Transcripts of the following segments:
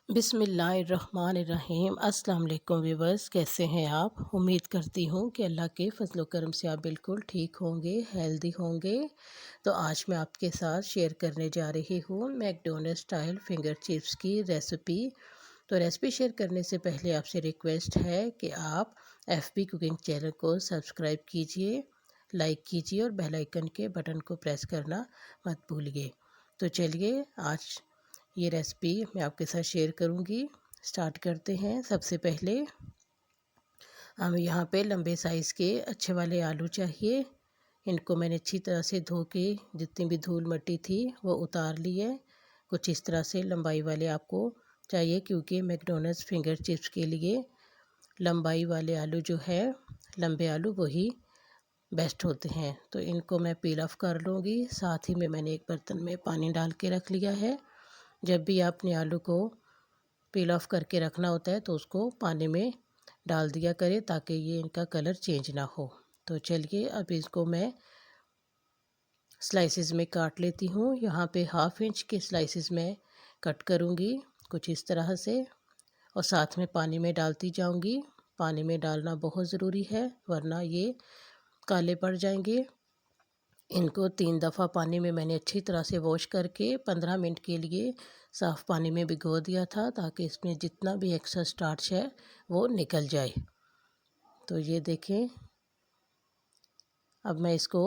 बिस्मिल्लाहिर्रहमानिर्रहीम। अस्सलाम वालेकुम व्यूअर्स, कैसे हैं आप? उम्मीद करती हूँ कि अल्लाह के फजल करम से आप बिल्कुल ठीक होंगे, हेल्दी होंगे। तो आज मैं आपके साथ शेयर करने जा रही हूँ मैकडोनल्ड स्टाइल फिंगर चिप्स की रेसिपी। तो रेसिपी शेयर करने से पहले आपसे रिक्वेस्ट है कि आप एफबी कुकिंग चैनल को सब्सक्राइब कीजिए, लाइक कीजिए और बेल आइकन के बटन को प्रेस करना मत भूलिए। तो चलिए आज ये रेसिपी मैं आपके साथ शेयर करूंगी। स्टार्ट करते हैं। सबसे पहले हमें यहाँ पे लंबे साइज़ के अच्छे वाले आलू चाहिए। इनको मैंने अच्छी तरह से धो के जितनी भी धूल मिट्टी थी वो उतार ली है। कुछ इस तरह से लंबाई वाले आपको चाहिए, क्योंकि मैकडोनल्ड्स फिंगर चिप्स के लिए लंबाई वाले आलू जो है, लंबे आलू वही बेस्ट होते हैं। तो इनको मैं पील ऑफ कर लूँगी। साथ ही में मैंने एक बर्तन में पानी डाल के रख लिया है। जब भी आपने आलू को पील ऑफ करके रखना होता है तो उसको पानी में डाल दिया करें, ताकि ये इनका कलर चेंज ना हो। तो चलिए अब इसको मैं स्लाइसिस में काट लेती हूँ। यहाँ पे 1/2 इंच के स्लाइसिस में कट करूँगी कुछ इस तरह से, और साथ में पानी में डालती जाऊँगी। पानी में डालना बहुत ज़रूरी है, वरना ये काले पड़ जाएंगे। इनको 3 दफ़ा पानी में मैंने अच्छी तरह से वॉश करके 15 मिनट के लिए साफ़ पानी में भिगो दिया था, ताकि इसमें जितना भी एक्स्ट्रा स्टार्च है वो निकल जाए। तो ये देखें, अब मैं इसको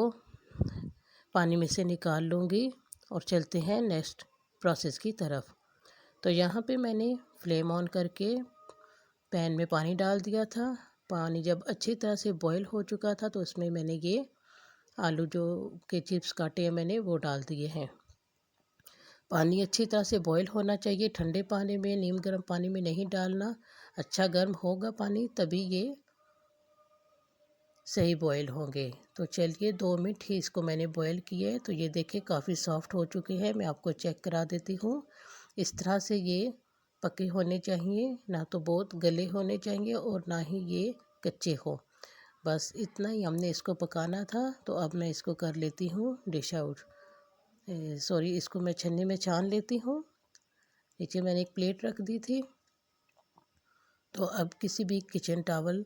पानी में से निकाल लूँगी और चलते हैं नेक्स्ट प्रोसेस की तरफ। तो यहाँ पे मैंने फ्लेम ऑन करके पैन में पानी डाल दिया था। पानी जब अच्छी तरह से बॉईल हो चुका था तो उसमें मैंने ये आलू जो के चिप्स काटे हैं मैंने वो डाल दिए हैं। पानी अच्छी तरह से बॉईल होना चाहिए, ठंडे पानी में, नीम गर्म पानी में नहीं डालना। अच्छा गर्म होगा पानी तभी ये सही बॉईल होंगे। तो चलिए 2 मिनट ही इसको मैंने बॉईल किए। तो ये देखिए काफ़ी सॉफ्ट हो चुके हैं। मैं आपको चेक करा देती हूँ। इस तरह से ये पके होने चाहिए, ना तो बहुत गले होने चाहिए और ना ही ये कच्चे हो। बस इतना ही हमने इसको पकाना था। तो अब मैं इसको कर लेती हूँ डिश आउट, सॉरी, इसको मैं छन्नी में छान लेती हूँ। नीचे मैंने एक प्लेट रख दी थी। तो अब किसी भी किचन टॉवल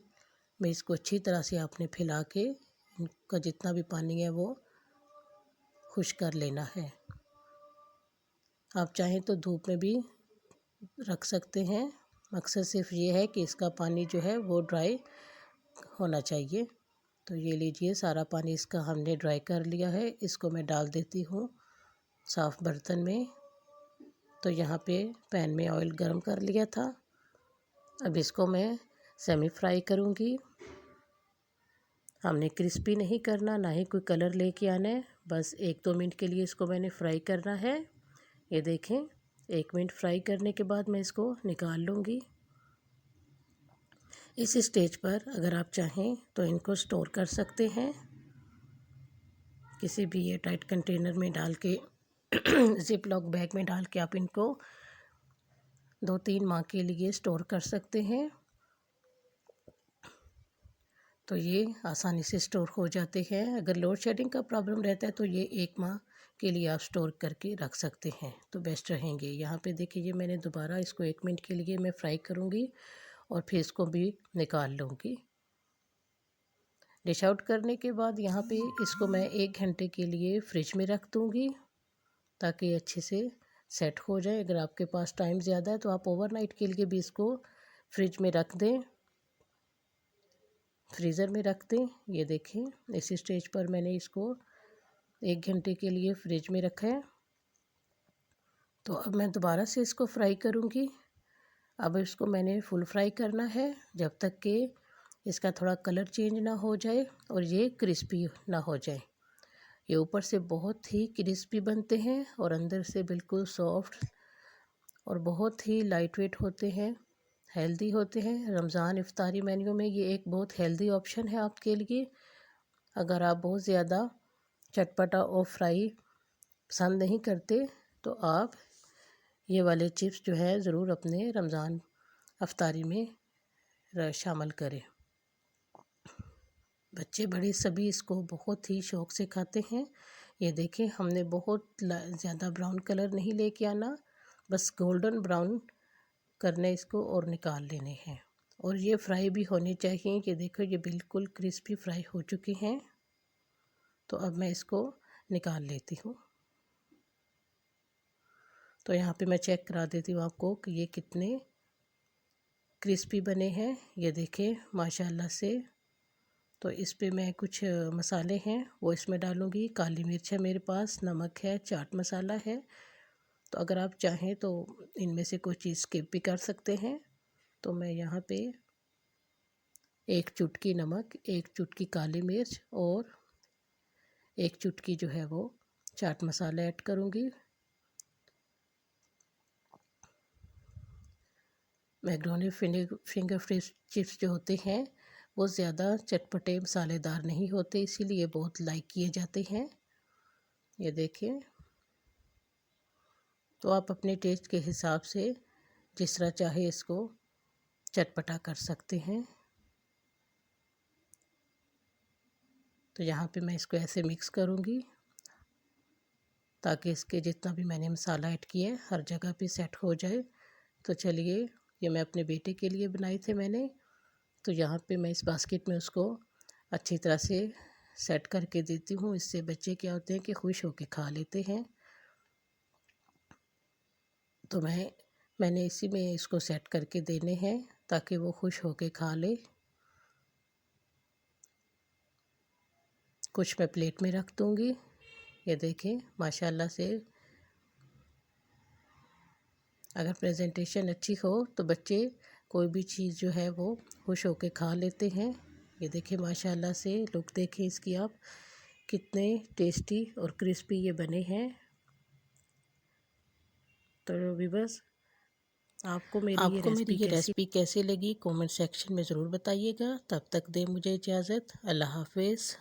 में इसको अच्छी तरह से आपने फैला के इनका जितना भी पानी है वो खुश्क कर लेना है। आप चाहें तो धूप में भी रख सकते हैं। मकसद सिर्फ ये है कि इसका पानी जो है वो ड्राई होना चाहिए। तो ये लीजिए, सारा पानी इसका हमने ड्राई कर लिया है। इसको मैं डाल देती हूँ साफ़ बर्तन में। तो यहाँ पे पैन में ऑयल गरम कर लिया था। अब इसको मैं सेमी फ्राई करूँगी। हमने क्रिस्पी नहीं करना, ना ही कोई कलर लेके आना है। बस 1-2 मिनट के लिए इसको मैंने फ्राई करना है। ये देखें, 1 मिनट फ्राई करने के बाद मैं इसको निकाल लूँगी। इस स्टेज पर अगर आप चाहें तो इनको स्टोर कर सकते हैं, किसी भी एयर टाइट कंटेनर में डाल के ज़िप लॉक बैग में डाल के आप इनको 2-3 माह के लिए स्टोर कर सकते हैं। तो ये आसानी से स्टोर हो जाते हैं। अगर लोड शेडिंग का प्रॉब्लम रहता है तो ये 1 माह के लिए आप स्टोर करके रख सकते हैं, तो बेस्ट रहेंगे। यहाँ पे देखिए, ये मैंने दोबारा इसको 1 मिनट के लिए मैं फ्राई करूँगी और फिर इसको भी निकाल लूँगी। डिश आउट करने के बाद यहाँ पे इसको मैं 1 घंटे के लिए फ्रिज में रख दूँगी, ताकि अच्छे से सेट हो जाए। अगर आपके पास टाइम ज़्यादा है तो आप ओवरनाइट के लिए भी इसको फ्रिज में रख दें, फ्रीज़र में रख दें। ये देखें, इस स्टेज पर मैंने इसको 1 घंटे के लिए फ्रिज में रखा है। तो अब मैं दोबारा से इसको फ्राई करूँगी। अब इसको मैंने फुल फ्राई करना है, जब तक कि इसका थोड़ा कलर चेंज ना हो जाए और ये क्रिस्पी ना हो जाए। ये ऊपर से बहुत ही क्रिस्पी बनते हैं और अंदर से बिल्कुल सॉफ्ट और बहुत ही लाइट वेट होते हैं, हेल्दी होते हैं। रमज़ान इफ्तारी मेन्यू में ये एक बहुत हेल्दी ऑप्शन है आपके लिए। अगर आप बहुत ज़्यादा चटपटा और फ्राई पसंद नहीं करते तो आप ये वाले चिप्स जो है ज़रूर अपने रमज़ान इफ्तारी में शामिल करें। बच्चे बड़े सभी इसको बहुत ही शौक़ से खाते हैं। ये देखें, हमने बहुत ज़्यादा ब्राउन कलर नहीं लेके आना, बस गोल्डन ब्राउन करना है इसको और निकाल लेने हैं। और ये फ्राई भी होने चाहिए। ये देखो ये बिल्कुल क्रिस्पी फ्राई हो चुके हैं। तो अब मैं इसको निकाल लेती हूँ। तो यहाँ पे मैं चेक करा देती हूँ आपको कि ये कितने क्रिस्पी बने हैं। ये देखें माशाल्लाह से। तो इस पे मैं कुछ मसाले हैं वो इसमें डालूँगी। काली मिर्च है मेरे पास, नमक है, चाट मसाला है। तो अगर आप चाहें तो इनमें से कोई चीज़ स्किप भी कर सकते हैं। तो मैं यहाँ पे एक चुटकी नमक, एक चुटकी काली मिर्च और एक चुटकी जो है वो चाट मसाला ऐड करूँगी। मैक्रोनी फिंगर फ्राइज चिप्स जो होते हैं वो ज़्यादा चटपटे मसालेदार नहीं होते, इसीलिए बहुत लाइक किए जाते हैं। ये देखिए। तो आप अपने टेस्ट के हिसाब से जिस तरह चाहे इसको चटपटा कर सकते हैं। तो यहाँ पे मैं इसको ऐसे मिक्स करूँगी ताकि इसके जितना भी मैंने मसाला ऐड किया है हर जगह पे सेट हो जाए। तो चलिए, ये मैं अपने बेटे के लिए बनाए थे मैंने। तो यहाँ पे मैं इस बास्केट में उसको अच्छी तरह से सेट करके देती हूँ। इससे बच्चे क्या होते हैं कि खुश होकर खा लेते हैं। तो मैंने इसी में इसको सेट करके देने हैं ताकि वो खुश होकर खा ले। कुछ मैं प्लेट में रख दूँगी। ये देखें माशाल्लाह से। अगर प्रेजेंटेशन अच्छी हो तो बच्चे कोई भी चीज़ जो है वो खुश होकर खा लेते हैं। ये देखें माशाल्लाह से, लुक देखें इसकी आप, कितने टेस्टी और क्रिस्पी ये बने हैं। तो व्यूअर्स, आपको मेरी ये रेसिपी कैसी लगी कमेंट सेक्शन में ज़रूर बताइएगा। तब तक दे मुझे इजाज़त। अल्लाह हाफिज़।